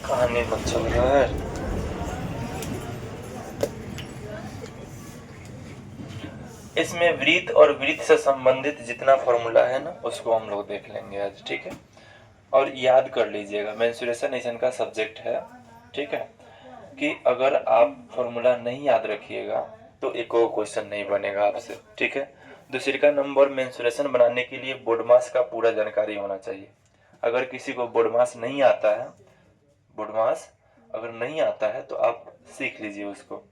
कहानी मत चल रहा है। इसमें वृत्त और वृत्त से संबंधित जितना फॉर्मूला है ना उसको हम लोग देख लेंगे आज, ठीक है। और याद कर लीजिएगा, मेंसुरेशन इसन का सब्जेक्ट है, ठीक है, कि अगर आप फॉर्मूला नहीं याद रखिएगा तो एक और क्वेश्चन नहीं बनेगा आपसे, ठीक है। दूसरी का नंबर, मेंसुरेशन बनाने के लिए बोर्ड मास का पूरा जानकारी होना चाहिए। अगर किसी को बोर्ड मास नहीं आता है, बोर्ड मास अगर नहीं आता है तो आप सीख लीजिए उसको।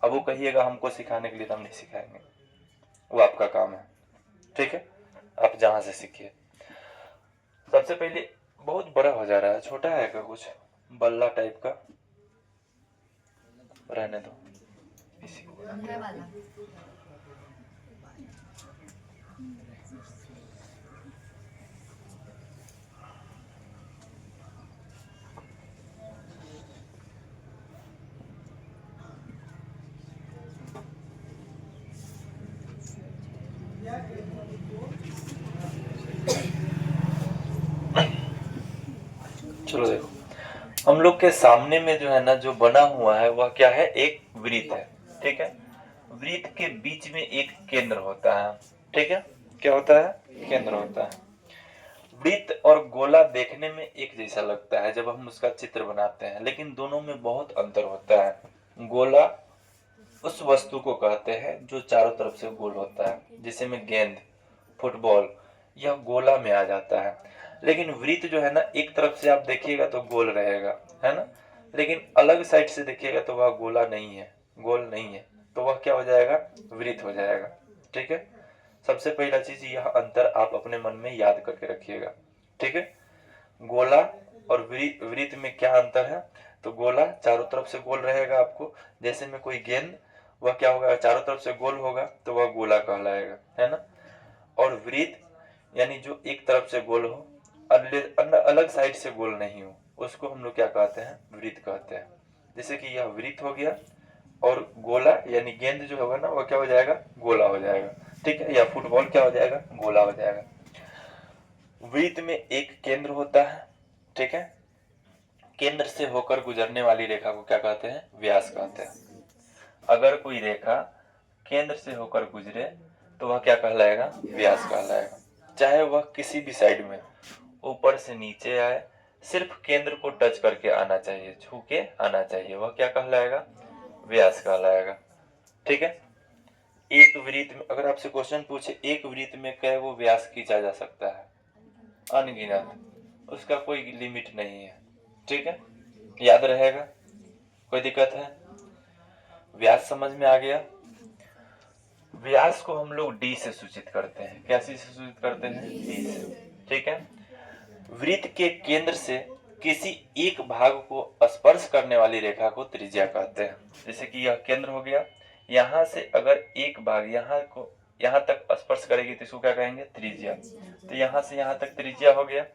अब वो कहिएगा हमको सिखाने के लिए, तो हम नहीं सिखाएंगे, वो आपका काम है, ठीक है। आप जहां से सीखिए। सबसे पहले, बहुत बड़ा हो जा रहा है, छोटा है क्या कुछ बल्ला टाइप का, रहने दो इसी को। चलो देखो, हम लोग के सामने में जो है ना, जो बना हुआ है वह क्या है, एक वृत्त है, ठीक है। वृत्त के बीच में एक केंद्र होता है, ठीक है। क्या होता है, केंद्र होता है। वृत्त और गोला देखने में एक जैसा लगता है जब हम उसका चित्र बनाते हैं, लेकिन दोनों में बहुत अंतर होता है। गोला उस वस्तु को कहते हैं जो चारों तरफ से गोल होता है, जैसे में गेंद, फुटबॉल, यह गोला में आ जाता है। लेकिन वृत्त जो है ना, एक तरफ से आप देखिएगा तो गोल रहेगा, है ना, लेकिन अलग साइड से देखिएगा तो वह गोला नहीं है, गोल नहीं है, तो वह क्या हो जाएगा, वृत्त हो जाएगा, ठीक है। सबसे पहला चीज, यह अंतर आप अपने मन में याद करके रखिएगा, ठीक है। गोला और वृत्त में क्या अंतर है, तो गोला चारों तरफ से गोल रहेगा आपको, जैसे में कोई गेंद, वह क्या होगा, चारों तरफ से गोल होगा तो वह गोला कहलाएगा, है ना। और वृत्त यानी जो एक तरफ से गोल हो, अलग साइड से गोल नहीं हो, उसको हम लोग क्या कहते हैं, वृत्त कहते हैं। जैसे कि यह वृत्त हो गया, और गोला यानी गेंद जो होगा ना, वह क्या हो जाएगा, गोला हो जाएगा, ठीक है। या फुटबॉल क्या हो जाएगा, गोला हो जाएगा। वृत्त में एक केंद्र होता है, ठीक है। केंद्र से होकर गुजरने वाली रेखा को क्या कहते हैं, व्यास कहते हैं। अगर कोई रेखा केंद्र से होकर गुजरे तो वह क्या कहलाएगा, व्यास कहलाएगा। चाहे वह किसी भी साइड में, ऊपर से नीचे आए, सिर्फ केंद्र को टच करके आना चाहिए, छू के आना चाहिए, वह क्या कहलाएगा, व्यास कहलाएगा, ठीक है। एक वृत्त में अगर आपसे क्वेश्चन पूछे, एक वृत्त में कै वो व्यास खींचा जा सकता है, अनगिनत, उसका कोई लिमिट नहीं है, ठीक है। याद रहेगा, कोई दिक्कत है, व्यास समझ में आ गया। व्यास को हम लोग डी से सूचित करते हैं, कैसे सूचित करते हैं, डी से, ठीक है। वृत्त के केंद्र से किसी एक भाग को स्पर्श करने वाली रेखा को त्रिज्या कहते हैं। जैसे कि यह केंद्र हो गया, यहां से अगर एक भाग यहाँ तक स्पर्श करेगी तो इसको क्या कहेंगे, त्रिज्या। तो यहाँ से यहाँ तक त्रिज्या हो गया,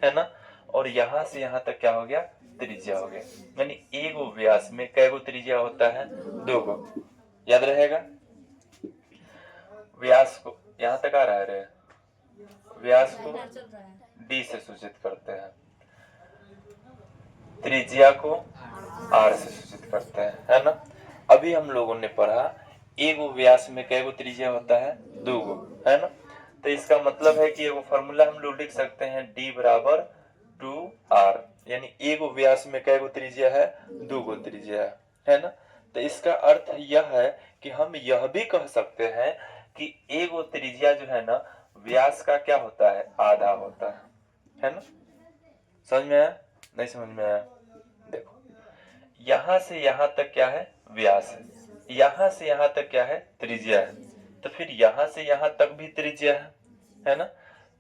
है ना। और यहाँ से यहाँ तक क्या हो गया, त्रिज्या हो गया। यानी एक व्यास में कै गो त्रिज्या होता है, दो गो। याद रहेगा। व्यास को यहाँ तक आ रहा है, व्यास को डी से सूचित करते हैं, त्रिज्या को आर से सूचित करते हैं, है ना। अभी हम लोगों ने पढ़ा एक व्यास में कै गो त्रिज्या होता है, दो गो, है ना। तो इसका मतलब है कि एगो फॉर्मूला हम लोग लिख सकते हैं, डी बराबर 2r, यानी एक व्यास में कै गो त्रिज्या है, दो गो त्रिज्या है ना। तो इसका अर्थ यह है कि हम यह भी कह सकते हैं कि एक त्रिज्या जो है ना, व्यास का क्या होता है, आधा होता है ना। समझ में आया, नहीं समझ में आया, देखो यहां से यहां तक क्या है, व्यास है, यहां से यहां तक क्या है, त्रिज्या है, तो फिर यहां से यहां तक भी त्रिज्या है ना।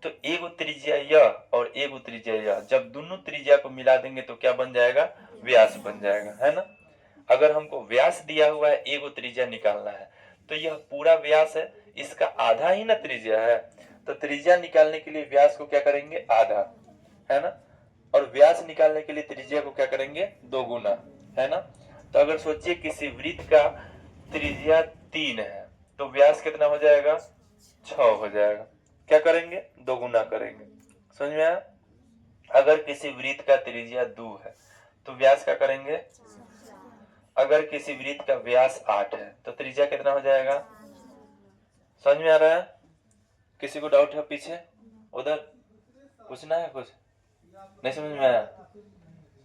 तो एक त्रिज्या यह और एक त्रिज्या यह, जब दोनों त्रिज्या को मिला देंगे तो क्या बन जाएगा, व्यास बन जाएगा, है ना। अगर हमको व्यास दिया हुआ है, एक त्रिज्या निकालना है, तो यह पूरा व्यास है, इसका आधा ही ना त्रिज्या है, तो त्रिज्या निकालने के लिए व्यास को क्या करेंगे, आधा, है ना। और व्यास निकालने के लिए त्रिज्या को क्या करेंगे, दो गुना, है ना। तो अगर सोचिए किसी वृत्त का त्रिज्या 3 है, तो व्यास कितना हो जाएगा, 6 हो जाएगा। क्या करेंगे, दो गुना करेंगे, समझ में आया? अगर किसी वृत्त का त्रिज्या 2 है तो व्यास का करेंगे, अगर किसी वृत्त का व्यास 8 है तो त्रिज्या कितना हो जाएगा? समझ में आ रहा है? किसी को डाउट है पीछे? उधर पूछना है कुछ? नहीं समझ में आया?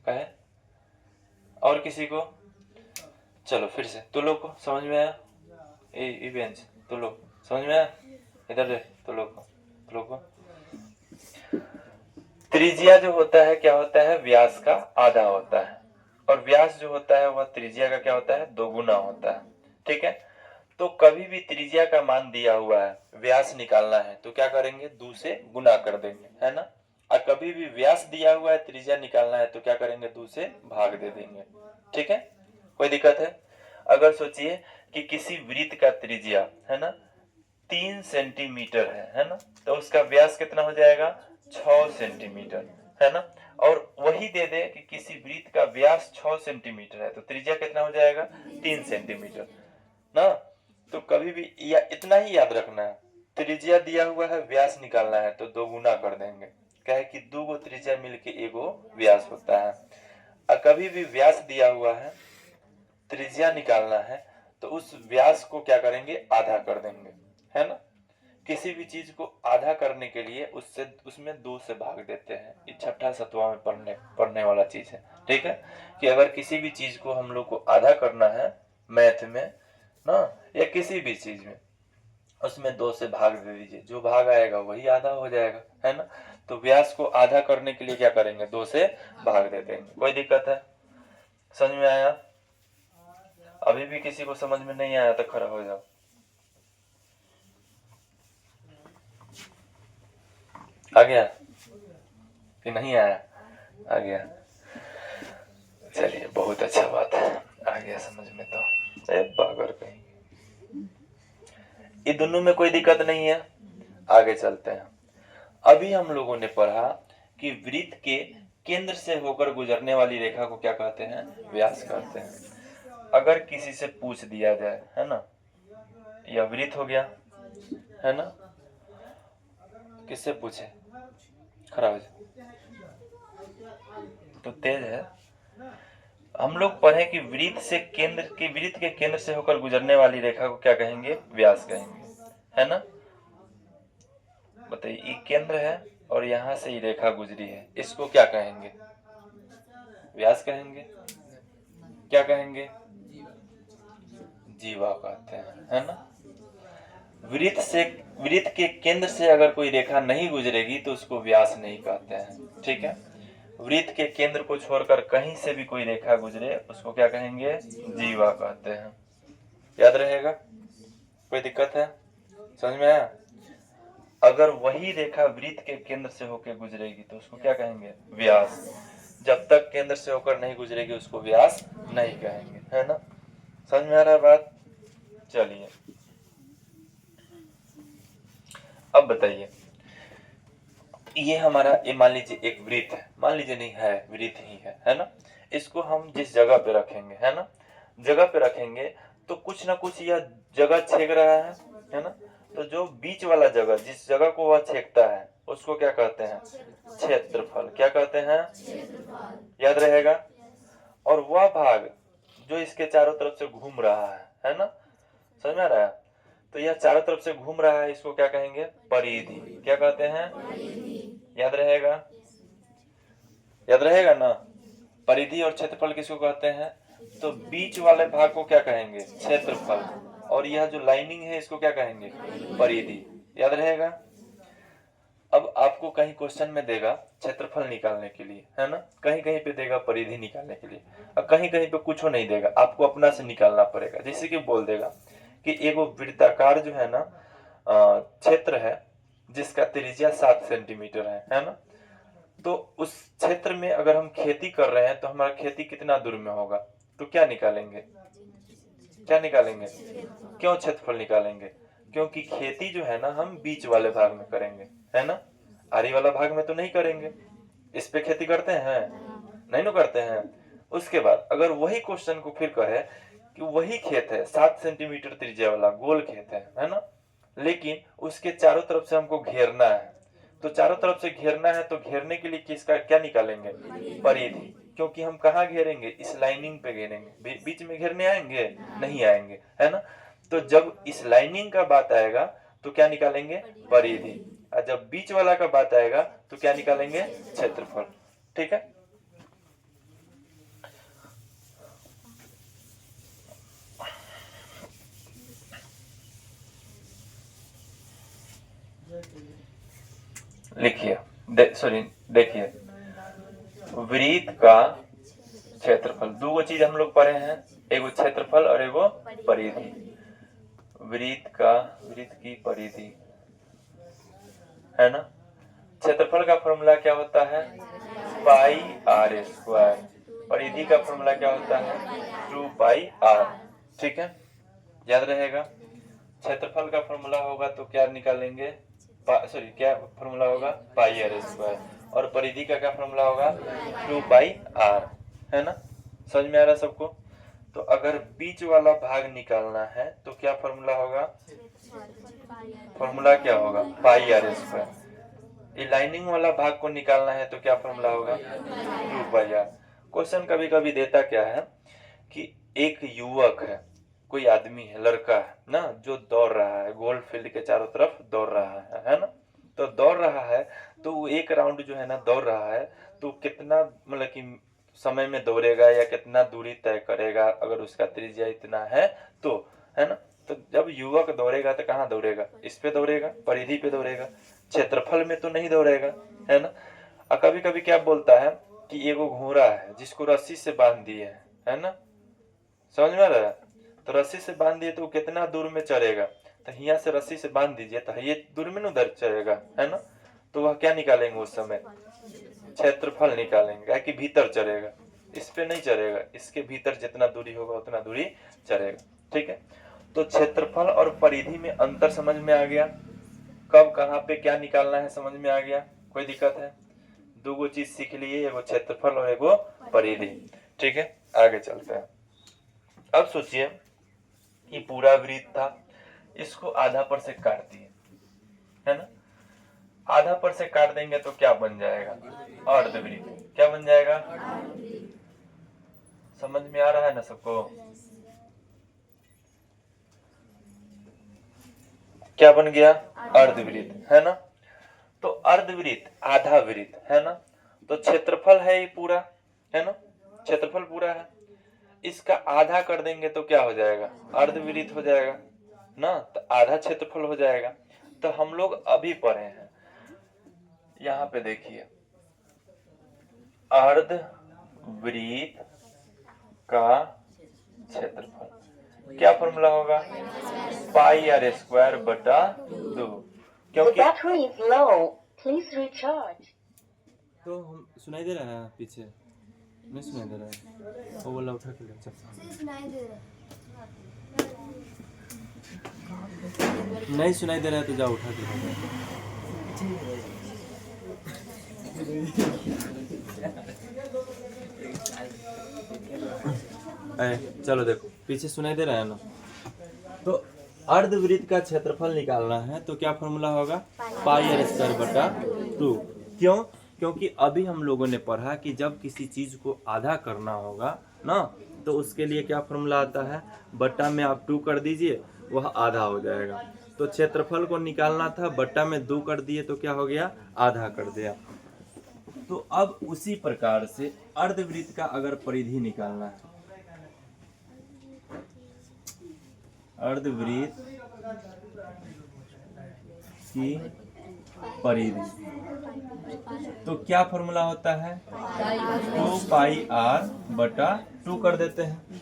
कहे और किसी को? चलो फिर से तुलो को समझ में आया? ये बेंच तुलो समझ में आया? इधर दे तुलो को। त्रिज्या जो होता है क्या होता है? व्यास का आधा होता है, और व्यास जो होता है वह त्रिज्या का क्या होता है? 2 गुना होता है। ठीक है, तो कभी भी त्रिज्या का मान दिया हुआ है, व्यास निकालना है तो क्या करेंगे? 2 से गुना कर देंगे, है ना? और कभी भी व्यास दिया हुआ है, त्रिज्या निकालना है तो क्या करेंगे? 2 से भाग दे देंगे। ठीक है, कोई दिक्कत है? अगर सोचिए कि किसी वृत्त का त्रिज्या है ना 3 सेंटीमीटर है ना, तो उसका व्यास कितना हो जाएगा? 6 सेंटीमीटर, है ना? और वही दे दे कि किसी वृत्त का व्यास 6 सेंटीमीटर है तो त्रिज्या कितना हो जाएगा? 3 सेंटीमीटर ना। तो कभी भी इतना ही याद रखना है, त्रिज्या दिया हुआ है, व्यास निकालना है तो 2 गुना कर देंगे, क्या है कि 2 गो त्रिज्या मिलके 1 गो व्यास होता है। और कभी भी व्यास दिया हुआ है, त्रिज्या निकालना है तो उस व्यास को क्या करेंगे? आधा कर देंगे, है ना? किसी भी चीज को आधा करने के लिए उसमें 2 से भाग देते हैं। ये छठा सतवा में पढ़ने वाला चीज है। ठीक है, कि अगर किसी भी चीज को हम लोग को आधा करना है मैथ में ना, या किसी भी चीज में, उसमें 2 से भाग दे दीजिए, जो भाग आएगा वही आधा हो जाएगा, है ना? तो व्यास को आधा करने के लिए क्या करेंगे? 2 से भाग दे देंगे। कोई दिक्कत है? समझ में आया? अभी भी किसी को समझ में नहीं आया तो खड़ा हो जाओ। आ गया कि नहीं आया? आ गया, चलिए बहुत अच्छा बात है, आ गया समझ में। तो बागर कहीं ये दोनों में कोई दिक्कत नहीं है। आगे चलते हैं। अभी हम लोगों ने पढ़ा कि वृत्त के केंद्र से होकर गुजरने वाली रेखा को क्या कहते हैं? व्यास कहते हैं। अगर किसी से पूछ दिया जाए, है ना, यह वृत्त हो गया, है ना, किससे पूछे? खड़ा हो जाए तो तेज है। हम लोग पढ़े कि वृत्त के केंद्र से होकर गुजरने वाली रेखा को क्या कहेंगे? व्यास कहेंगे, है ना? बताइए, ये केंद्र है और यहाँ से ये रेखा गुजरी है, इसको क्या कहेंगे? व्यास कहेंगे। क्या कहेंगे? जीवा कहते हैं, है ना? वृत्त के केंद्र से अगर कोई रेखा नहीं गुजरेगी तो उसको व्यास नहीं कहते हैं। ठीक है, वृत्त के केंद्र को छोड़कर कहीं से भी कोई रेखा गुजरे उसको क्या कहेंगे? जीवा कहते हैं। याद रहेगा? कोई दिक्कत है? समझ में आया? अगर वही रेखा वृत्त के केंद्र से होकर गुजरेगी तो उसको क्या कहेंगे? व्यास। जब तक केंद्र से होकर नहीं गुजरेगी उसको व्यास नहीं कहेंगे, है ना? समझ में आ रहा है बात? चलिए अब बताइए, ये हमारा, ये मान लीजिए एक वृत्त है, मान लीजिए नहीं है, वृत्त ही है ना? इसको हम जिस जगह पे रखेंगे, है ना, जगह पे रखेंगे तो कुछ ना कुछ यह जगह छेक रहा है ना? तो जो बीच वाला जगह, जिस जगह को वह छेकता है उसको क्या कहते हैं? क्षेत्रफल। क्या कहते हैं? याद रहेगा? और वह भाग जो इसके चारों तरफ से घूम रहा है ना? समझ में आ रहा है? तो यह चारों तरफ से घूम रहा है, इसको क्या कहेंगे? परिधि। क्या कहते हैं? याद रहेगा? याद रहेगा ना? परिधि और क्षेत्रफल किसको कहते हैं? तो बीच वाले भाग को क्या कहेंगे? क्षेत्रफल। और यह जो लाइनिंग है इसको क्या कहेंगे? परिधि। याद रहेगा? अब आपको कहीं क्वेश्चन में देगा क्षेत्रफल निकालने के लिए, है ना, कहीं कहीं पे देगा परिधि निकालने के लिए, और कहीं कहीं पे कुछ नहीं देगा, आपको अपना से निकालना पड़ेगा। जैसे कि बोल देगा कि एगो वृत्ताकार जो है ना क्षेत्र है जिसका त्रिज्या 7 सेंटीमीटर है ना? तो उस क्षेत्र में अगर हम खेती कर रहे हैं तो हमारा खेती कितना दूर में होगा? तो क्या निकालेंगे? क्या निकालेंगे? क्यों क्षेत्रफल निकालेंगे? क्योंकि खेती जो है ना हम बीच वाले भाग में करेंगे, है ना? आरी वाला भाग में तो नहीं करेंगे। इस पे खेती करते हैं? नहीं ना करते हैं। उसके बाद अगर वही क्वेश्चन को फिर कहे कि वही खेत है 7 सेंटीमीटर त्रिज्या वाला गोल खेत है ना, लेकिन उसके चारों तरफ से हमको घेरना है, तो चारों तरफ से घेरना है, तो घेरने के लिए किसका क्या निकालेंगे? परिधि। क्योंकि हम कहाँ घेरेंगे? इस लाइनिंग पे घेरेंगे, बीच में घेरने आएंगे? नहीं आएंगे, है ना। तो जब इस लाइनिंग का बात आएगा तो क्या निकालेंगे? परिधि। और जब बीच वाला का बात आएगा तो क्या निकालेंगे? क्षेत्रफल। ठीक है। लिखिए, देखिए, वृत्त का क्षेत्रफल, दो चीज हम लोग पढ़े हैं, एगो क्षेत्रफल और एगो परिधि। वृत्त की परिधि, है ना। क्षेत्रफल का फॉर्मूला क्या होता है? पाई आर स्क्वायर। परिधि का फॉर्मूला क्या होता है? 2 पाई आर। ठीक है, याद रहेगा। क्षेत्रफल का फॉर्मूला होगा तो क्या निकालेंगे? क्या फॉर्मूला होगा? पाई आर स्क्वायर। और परिधि का क्या फॉर्मूला होगा? 2 पाई आर, है ना। समझ में आ रहा है सबको? तो अगर बीच वाला भाग निकालना है तो क्या फॉर्मूला होगा? फॉर्मूला क्या होगा? पाई आर स्क्वायर। लाइनिंग वाला भाग को निकालना है तो क्या फॉर्मूला होगा? 2 पाई आर। क्वेश्चन कभी कभी देता क्या है कि एक युवक है, कोई आदमी है, लड़का है ना, जो दौड़ रहा है, गोल फील्ड के चारों तरफ दौड़ रहा है ना। तो दौड़ रहा है तो वो एक राउंड जो है ना दौड़ रहा है, तो कितना मतलब कि समय में दौड़ेगा या कितना दूरी तय करेगा, अगर उसका त्रिज्या इतना है तो, है ना। तो जब युवक दौड़ेगा तो कहाँ दौड़ेगा? इस पे दौड़ेगा, परिधि पे दौड़ेगा, क्षेत्रफल में तो नहीं दौड़ेगा, है ना। और कभी कभी क्या बोलता है कि एगो घोड़ा है जिसको रस्सी से बांध दिए है ना। समझ में आ रहा है? तो रस्सी से बांध दिए तो कितना दूर में चढ़ेगा? तो यहाँ से रस्सी से बांध दीजिए तो ये दूर में उधर चढ़ेगा, है ना। तो वह क्या निकालेंगे उस समय? क्षेत्रफल निकालेंगे, कि भीतर चढ़ेगा, इस पे नहीं चढ़ेगा, इसके भीतर जितना दूरी होगा उतना दूरी चढ़ेगा। ठीक है, तो क्षेत्रफल और परिधि में अंतर समझ में आ गया। कब कहाँ पे क्या निकालना है समझ में आ गया। कोई दिक्कत है? दो चीज सीख लिए, एगो क्षेत्रफल और एगो परिधि। ठीक है, आगे चलते हैं। अब सोचिए कि पूरा वृत्त था, इसको आधा पर से काट दिए, है ना। आधा पर से काट देंगे तो क्या बन जाएगा? अर्धवृत्त। क्या बन जाएगा? समझ में आ रहा है ना सबको? क्या बन गया? अर्धवृत्त, है ना। तो अर्धवृत्त आधा वृत्त, है ना। तो क्षेत्रफल है ये पूरा, है ना, क्षेत्रफल पूरा है, इसका आधा कर देंगे तो क्या हो जाएगा? अर्धवृत्त हो जाएगा ना, तो आधा क्षेत्रफल हो जाएगा। तो हम लोग अभी पढ़े हैं, यहाँ पे देखिए, अर्धवृत्त का क्षेत्रफल क्या फॉर्मूला होगा? पाई आर स्क्वायर बटा 2। क्योंकि तो हम सुनाई दे रहा है पीछे? नहीं सुनाई दे रहा है, वो वाला उठा के ले चल। नहीं सुनाई दे रहा है तो जाओ उठा के। चलो देखो, पीछे सुनाई दे रहा है ना। तो अर्धवृत्त का क्षेत्रफल निकालना है तो क्या फॉर्मूला होगा? पाई आर स्क्वायर बटा 2। क्यों? क्योंकि अभी हम लोगों ने पढ़ा कि जब किसी चीज को आधा करना होगा ना, तो उसके लिए क्या फॉर्मूला आता है? बट्टा में आप 2 कर दीजिए, वह आधा हो जाएगा। तो क्षेत्रफल को निकालना था, बट्टा में 2 कर दिए तो क्या हो गया? आधा कर दिया। तो अब उसी प्रकार से अर्धवृत्त का अगर परिधि निकालना है, अर्धवृत्त की परिधि, तो क्या फॉर्मूला होता है? 2 पाई आर बटा 2 कर देते हैं,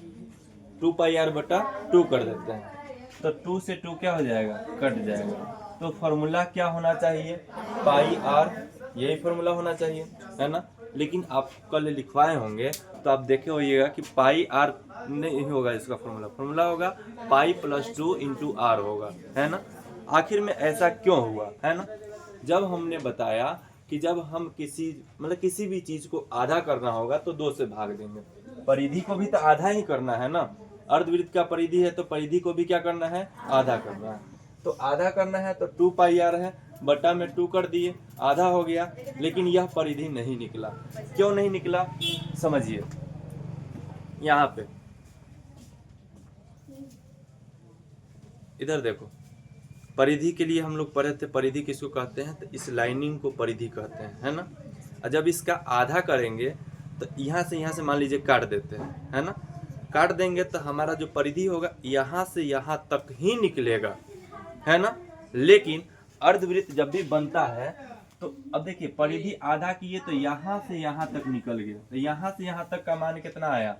2 पाई आर बटा 2 कर देते हैं। तो 2 से 2 क्या हो जाएगा? कट जाएगा। तो फॉर्मूला क्या होना चाहिए? पाई आर, यही फॉर्मूला होना चाहिए, है ना। लेकिन आप कल लिखवाए होंगे तो आप देखे होइएगा कि पाई आर नहीं होगा, इसका फॉर्मूला होगा पाई प्लस 2 इंटू आर होगा, है ना। आखिर में ऐसा क्यों हुआ, है ना? जब हमने बताया कि जब हम किसी भी चीज को आधा करना होगा तो 2 से भाग देंगे। परिधि को भी तो आधा ही करना है ना। अर्धवृत्त का परिधि है तो परिधि को भी क्या करना है? आधा करना है। तो आधा करना है तो 2 पाई आर है, बटा में 2 कर दिए, आधा हो गया, लेकिन यह परिधि नहीं निकला। क्यों नहीं निकला समझिए। यहाँ पे इधर देखो, परिधि के लिए हम लोग पढ़े थे, परिधि किसको कहते हैं, तो इस लाइनिंग को परिधि कहते हैं, है ना। और जब इसका आधा करेंगे तो यहाँ से मान लीजिए काट देते हैं, है ना। काट देंगे तो हमारा जो परिधि होगा यहाँ से यहाँ तक ही निकलेगा, है ना। लेकिन अर्धवृत्त जब भी बनता है तो अब देखिए, परिधि आधा किए तो यहाँ से यहाँ तक निकल गया, तो यहाँ से यहाँ तक का मान कितना आया,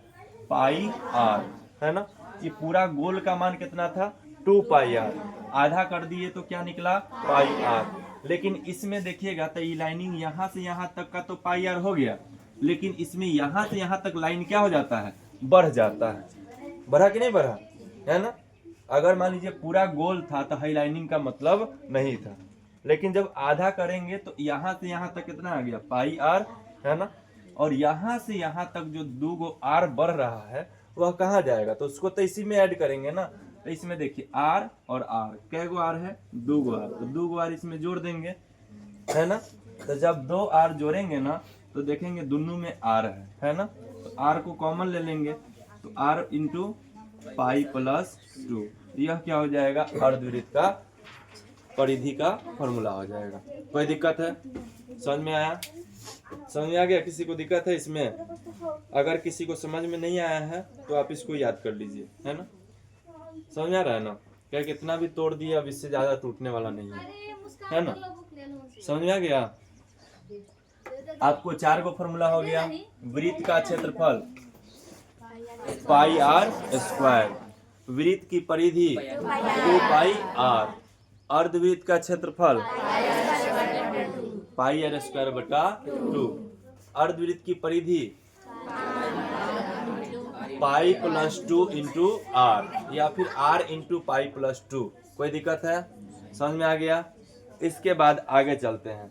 पाई आर, है ना। ये पूरा गोल का मान कितना था, 2 पाई आर। आधा कर दिए तो क्या निकला, पाई आर। लेकिन इसमें देखिएगा तो ये लाइनिंग यहाँ से यहाँ तक का तो पाई आर हो गया, लेकिन इसमें यहाँ से यहाँ तक लाइन क्या हो जाता है, बढ़ जाता है। बढ़ा कि नहीं बढ़ा, है ना। अगर मान लीजिए पूरा गोल था तो हाई लाइनिंग का मतलब नहीं था, लेकिन जब आधा करेंगे तो यहाँ से यहाँ तक कितना आ गया, पाई आर, है ना। और यहाँ से यहाँ तक जो 2 गो आर बढ़ रहा है वह कहाँ जाएगा, तो उसको तो इसी में ऐड करेंगे ना। तो इसमें देखिए आर और आर, कै गो आर है, 2 गो आर, तो 2 गो आर इसमें जोड़ देंगे, है ना। तो जब 2 आर जोड़ेंगे ना तो देखेंगे दोनों में आर है ना। तो आर को कॉमन ले लेंगे, तो आर इंटू पाई प्लस 2, यह क्या हो जाएगा, अर्धवृत्त का परिधि का फॉर्मूला हो जाएगा। कोई दिक्कत है, समझ में आया, समझ में आ गया, किसी को दिक्कत है इसमें। अगर किसी को समझ में नहीं आया है तो आप इसको याद कर लीजिए, है ना। समझ आ रहा है ना, क्या कितना भी तोड़ दिए अब इससे ज्यादा टूटने वाला नहीं है ना। समझ में आ गया। आपको 4 गो फॉर्मूला हो गया। वृत्त का क्षेत्रफल पाई आर स्क्वायर, वृत्त की परिधि 2 पाई आर, अर्धवृत्त का क्षेत्रफल पाई आर स्क्वायर बटा 2, अर्धवृत्त की परिधि पाई प्लस 2 इंटू आर, या फिर आर इंटू पाई प्लस 2। कोई दिक्कत है, समझ में आ गया। इसके बाद आगे चलते हैं।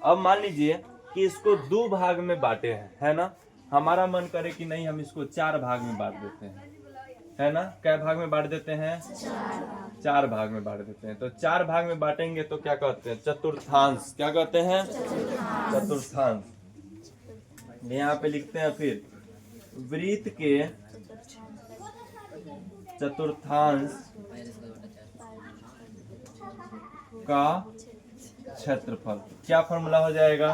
अब मान लीजिए कि इसको 2 भाग में बांटे हैं, है ना। हमारा मन करे कि नहीं हम इसको 4 भाग में बांट देते हैं, है ना। कै भाग में बांट देते हैं, 4 भाग में बांट देते हैं। तो 4 भाग में बांटेंगे तो क्या कहते हैं, चतुर्थांश। क्या कहते हैं, चतुर्थांश। यहाँ पे लिखते हैं फिर, वृत्त के चतुर्थांश का क्षेत्रफल, क्या फॉर्मूला हो जाएगा,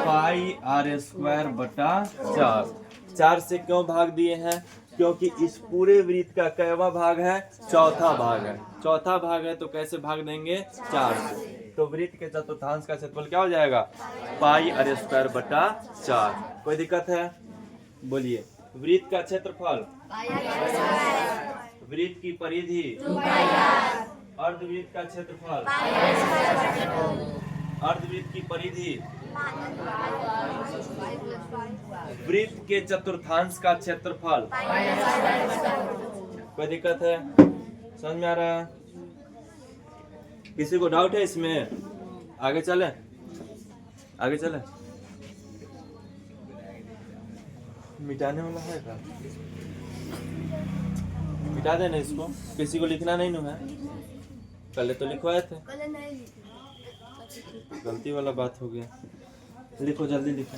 पाई आर स्क्वायर बटा 4। 4 से क्यों भाग दिए हैं, क्योंकि इस पूरे वृत्त का कैवा भाग है, चौथा भाग है। चौथा भाग है तो कैसे भाग देंगे, 4 से। तो वृत्त के चतुर्थांश का क्षेत्रफल क्या हो जाएगा, पाई आर स्क्वायर बटा 4। कोई दिक्कत है, बोलिए। वृत्त का क्षेत्रफल, वृत्त की परिधि, अर्धवृत्त का क्षेत्रफल, अर्धवृत्त की परिधि, वृत्त के चतुर्थांश का क्षेत्रफल। कोई दिक्कत है, समझ में आ रहा है, किसी को डाउट है इसमें। आगे चले, आगे चले। मिटाने वाला है क्या, मिटा देना इसको। किसी को लिखना नहीं है, कल तो लिखवाए थे, गलती वाला बात हो गया। लिखो, जल्दी लिखो।